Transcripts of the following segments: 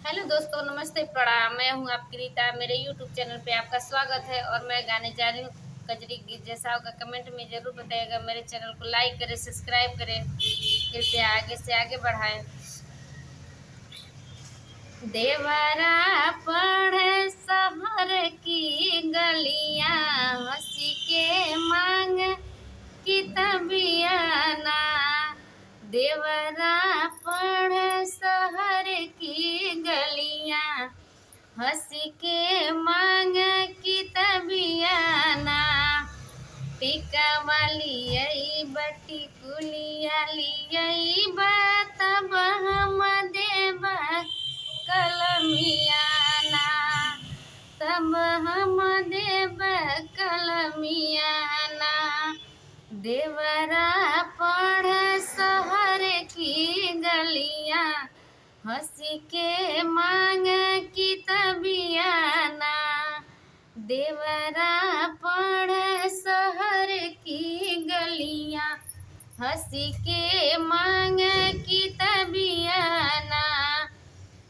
Hello दोस्तों, नमस्ते, प्रणाम। मैं हूं आपकी रीता। मेरे यूट्यूब चैनल पे आपका स्वागत है और मैं गाने जा रही हूँ कजरी गीत। जैसा होगा कमेंट में ज़रूर बताइएगा। मेरे चैनल को लाइक करें, सब्सक्राइब करें, कृपया आगे से आगे बढ़ाएं। देवरा पढ़े शहर की गलियां, हंसी के मांग कितबियाना। देवरा पढ़े शहर की गलियां, हंसी के मांग कितबियाना। टीका वाली यही बटी कुलिया लियई तब हम देव कलमियाना। तब हम देव कलमियाना। देवरा पढ़ शहर की गलियां, हंसी के मांग कितबियाना। देवरा पढ़ शहर की गलियां, हंसी के मांग कितबियाना।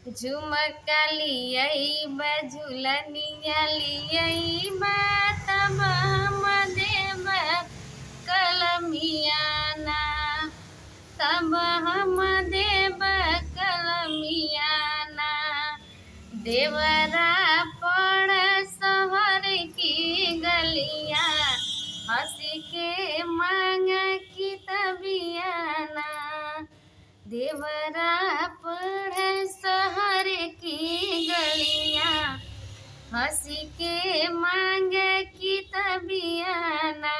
झुमका लियई झुलनिया लियई तब हम देव कलमियाना। तब हम देव कलमियाना। देवरा पढ़ शहर की गलियां, हंसी के मांग कितबियाना। देवरा पढ़ शहर की गलियां, हंसी के मांग कितबियाना।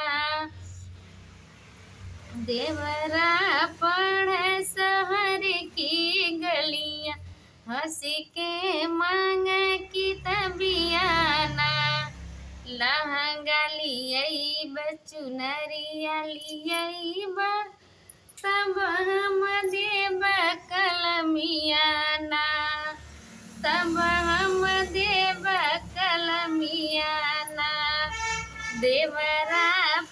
देवरा पढ़ शहर की गलियां, हंसी के मांग कितबियाना। लहंगा लियई चुनरिया लियई तब हम देव कलमियाना। तब हम देव कलमियाना। देवरा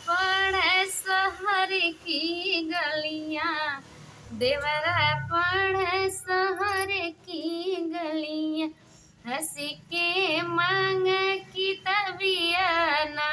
पढ़ शहर की गलियां, देवरा पढ़ शहर की गलियां, हंसी के मांग कितबियाना।